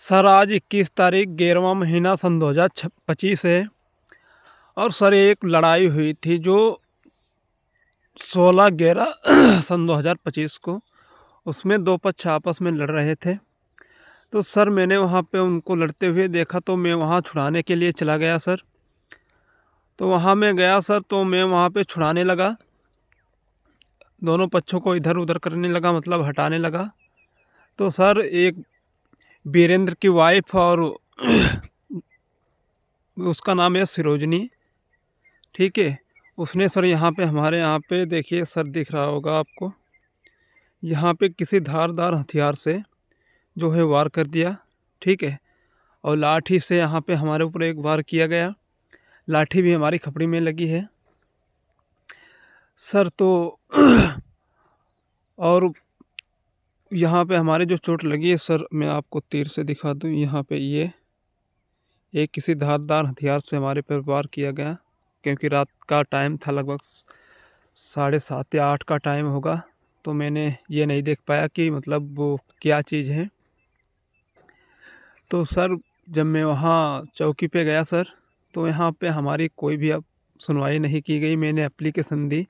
Sir आज 21 तारीख 11वां महीना सन 2025 है। और सर एक लड़ाई हुई थी जो 16/11 सन 2025 को। उसमें दो पक्ष आपस में लड़ रहे थे। तो सर मैंने वहाँ पे उनको लड़ते हुए देखा तो मैं वहाँ छुड़ाने के लिए चला गया सर। तो वहाँ मैं गया सर, तो मैं वहाँ पे छुड़ाने लगा, दोनों पक्षों को इधर उधर करने लगा, मतलब हटाने लगा। तो सर एक वीरेंद्र की वाइफ और उसका नाम है सिरोजनी, ठीक है। उसने सर यहाँ पे हमारे यहाँ पे देखिए सर, दिख रहा होगा आपको, यहाँ पे किसी धारदार हथियार से जो है वार कर दिया, ठीक है। और लाठी से यहाँ पे हमारे ऊपर एक वार किया गया, लाठी भी हमारी खपड़ी में लगी है सर। तो और यहाँ पे हमारे जो चोट लगी है सर, मैं आपको तीर से दिखा दूँ, यहाँ पे ये एक किसी धारदार हथियार से हमारे पर वार किया गया, क्योंकि रात का टाइम था, लगभग 7:30 या 8 का टाइम होगा। तो मैंने ये नहीं देख पाया कि मतलब वो क्या चीज़ है। तो सर जब मैं वहाँ चौकी पे गया सर, तो यहाँ पे हमारी कोई भी अब सुनवाई नहीं की गई। मैंने एप्लीकेशन दी,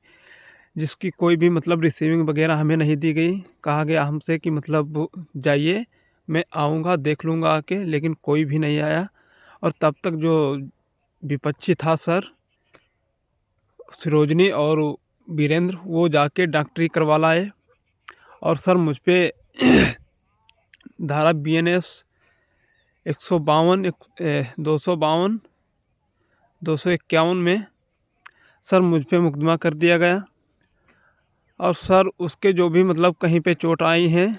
जिसकी कोई भी मतलब रिसीविंग वगैरह हमें नहीं दी गई। कहा गया हमसे कि मतलब वो जाइए, मैं आऊँगा देख लूँगा आके, लेकिन कोई भी नहीं आया। और तब तक जो विपक्षी था सर, सिरोजनी और वीरेंद्र, वो जाके डॉक्टरी करवा लाए। और सर मुझ पे धारा BNS 152 252 251 में सर मुझ पे मुकदमा कर दिया गया। और सर उसके जो भी मतलब कहीं पे चोट आई हैं,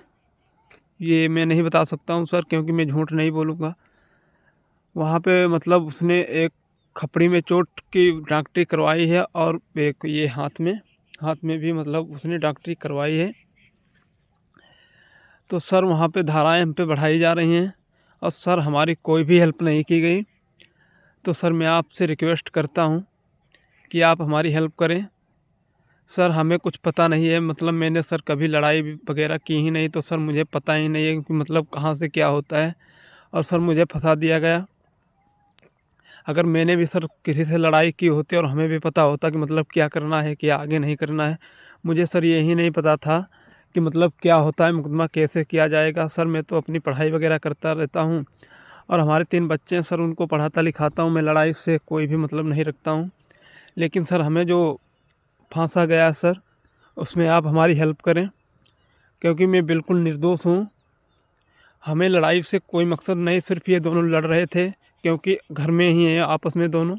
ये मैं नहीं बता सकता हूँ सर, क्योंकि मैं झूठ नहीं बोलूँगा। वहाँ पे मतलब उसने एक खपड़ी में चोट की डॉक्टरी करवाई है, और एक ये हाथ में भी मतलब उसने डॉक्टरी करवाई है। तो सर वहाँ पे धाराएं हम पे बढ़ाई जा रही हैं, और सर हमारी कोई भी हेल्प नहीं की गई। तो सर मैं आपसे रिक्वेस्ट करता हूँ कि आप हमारी हेल्प करें। सर हमें कुछ पता नहीं है, मतलब मैंने सर कभी लड़ाई वगैरह की ही नहीं, तो सर मुझे पता ही नहीं है कि मतलब कहाँ से क्या होता है। और सर मुझे फंसा दिया गया। अगर मैंने भी सर किसी से लड़ाई की होती और हमें भी पता होता कि मतलब क्या करना है, क्या आगे नहीं करना है। मुझे सर यही नहीं पता था कि मतलब क्या होता है, मुकदमा कैसे किया जाएगा। सर मैं तो अपनी पढ़ाई वगैरह करता रहता हूँ, और हमारे 3 बच्चे हैं सर, उनको पढ़ाता लिखाता हूँ। मैं लड़ाई से कोई भी मतलब नहीं रखता हूँ। लेकिन सर हमें जो फांसा गया है सर, उसमें आप हमारी हेल्प करें, क्योंकि मैं बिल्कुल निर्दोष हूँ। हमें लड़ाई से कोई मकसद नहीं, सिर्फ ये दोनों लड़ रहे थे, क्योंकि घर में ही हैं आपस में दोनों,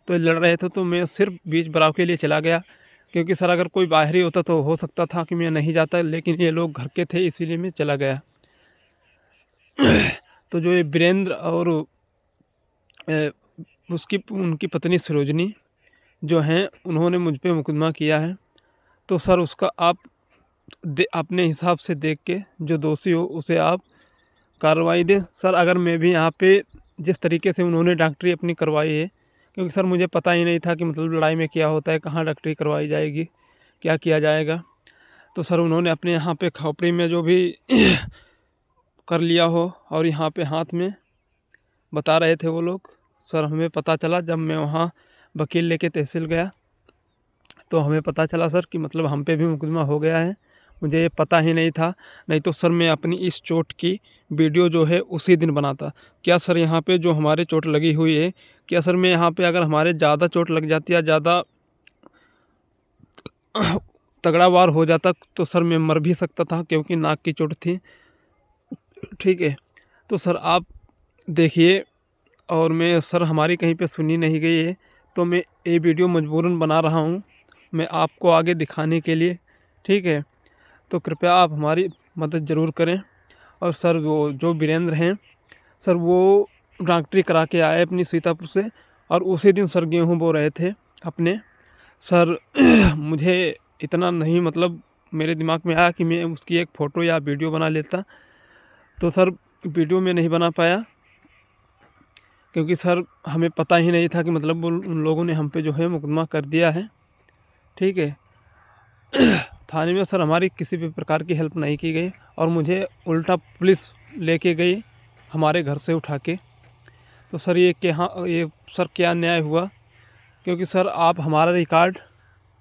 तो ये लड़ रहे थे। तो मैं सिर्फ बीच बराव के लिए चला गया, क्योंकि सर अगर कोई बाहरी होता तो हो सकता था कि मैं नहीं जाता, लेकिन ये लोग घर के थे, इसीलिए मैं चला गया। तो जो ये वीरेंद्र और अ, उसकी उनकी पत्नी सरोजनी जो हैं, उन्होंने मुझ पे मुकदमा किया है। तो सर उसका आप अपने हिसाब से देख के जो दोषी हो उसे आप कार्रवाई दें सर। अगर मैं भी यहाँ पे जिस तरीके से उन्होंने डॉक्टरी अपनी करवाई है, क्योंकि सर मुझे पता ही नहीं था कि मतलब लड़ाई में क्या होता है, कहाँ डॉक्टरी करवाई जाएगी, क्या किया जाएगा। तो सर उन्होंने अपने यहाँ पे खोपड़ी में जो भी कर लिया हो, और यहाँ पे हाथ में बता रहे थे वो लोग। सर हमें पता चला जब मैं वहाँ वकील लेके तहसील गया, तो हमें पता चला सर कि मतलब हम पे भी मुकदमा हो गया है। मुझे ये पता ही नहीं था, नहीं तो सर मैं अपनी इस चोट की वीडियो जो है उसी दिन बनाता। क्या सर यहाँ पे जो हमारे चोट लगी हुई है, क्या सर मैं यहाँ पे अगर हमारे ज़्यादा चोट लग जाती या ज़्यादा तगड़ा वार हो जाता, तो सर मैं मर भी सकता था, क्योंकि नाक की चोट थी, ठीक है। तो सर आप देखिए, और मैं सर हमारी कहीं पे सुनी नहीं गई है, तो मैं ये वीडियो मजबूरन बना रहा हूँ, मैं आपको आगे दिखाने के लिए, ठीक है। तो कृपया आप हमारी मदद ज़रूर करें। और सर वो जो वीरेंद्र हैं सर, वो डॉक्टरी करा के आए अपनी सीतापुर से, और उसी दिन सर गेहूँ बो रहे थे अपने। सर मुझे इतना नहीं मतलब मेरे दिमाग में आया कि मैं उसकी एक फ़ोटो या वीडियो बना लेता। तो सर वीडियो में नहीं बना पाया, क्योंकि सर हमें पता ही नहीं था कि मतलब उन लोगों ने हम पे जो है मुकदमा कर दिया है, ठीक है। थाने में सर हमारी किसी भी प्रकार की हेल्प नहीं की गई, और मुझे उल्टा पुलिस लेके गई हमारे घर से उठा के। तो सर ये सर क्या न्याय हुआ? क्योंकि सर आप हमारा रिकॉर्ड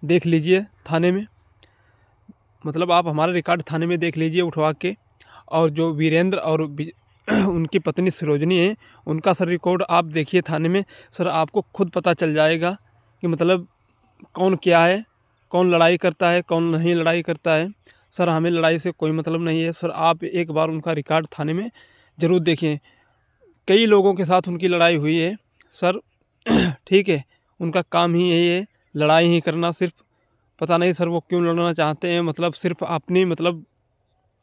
देख लीजिए थाने में, मतलब आप हमारा रिकॉर्ड थाने में देख लीजिए उठवा के। और जो वीरेंद्र और उनकी पत्नी सरोजनी है, उनका सर रिकॉर्ड आप देखिए थाने में। सर आपको खुद पता चल जाएगा कि मतलब कौन क्या है, कौन लड़ाई करता है, कौन नहीं लड़ाई करता है। सर हमें लड़ाई से कोई मतलब नहीं है। सर आप एक बार उनका रिकॉर्ड थाने में ज़रूर देखें। कई लोगों के साथ उनकी लड़ाई हुई है सर। ठीक है, उनका काम ही यही है, लड़ाई ही करना सिर्फ। पता नहीं सर वो क्यों लड़ना चाहते हैं, मतलब सिर्फ अपनी मतलब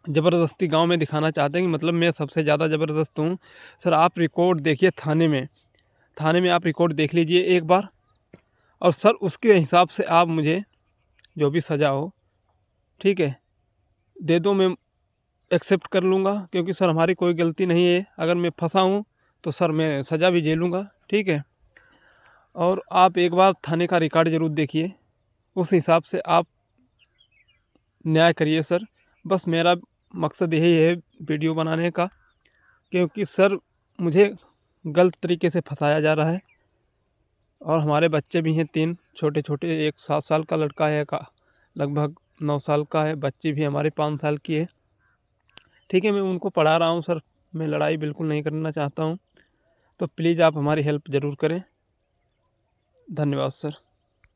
ज़बरदस्ती गांव में दिखाना चाहते हैं कि मतलब मैं सबसे ज़्यादा ज़बरदस्त हूँ। सर आप रिकॉर्ड देखिए थाने में, थाने में आप रिकॉर्ड देख लीजिए एक बार। और सर उसके हिसाब से आप मुझे जो भी सज़ा हो, ठीक है, दे दो। मैं एक्सेप्ट कर लूँगा, क्योंकि सर हमारी कोई गलती नहीं है। अगर मैं फंसा हूँ तो सर मैं सज़ा भी झेलूँगा, ठीक है। और आप एक बार थाने का रिकॉर्ड ज़रूर देखिए, उस हिसाब से आप न्याय करिए सर। बस मेरा मकसद यही है वीडियो बनाने का, क्योंकि सर मुझे गलत तरीके से फंसाया जा रहा है। और हमारे बच्चे भी हैं 3 छोटे-छोटे, एक 7 साल का लड़का है, एक लगभग 9 साल का है, बच्ची भी हमारी 5 साल की है। ठीक है, मैं उनको पढ़ा रहा हूँ सर, मैं लड़ाई बिल्कुल नहीं करना चाहता हूँ। तो प्लीज़ आप हमारी हेल्प ज़रूर करें। धन्यवाद सर।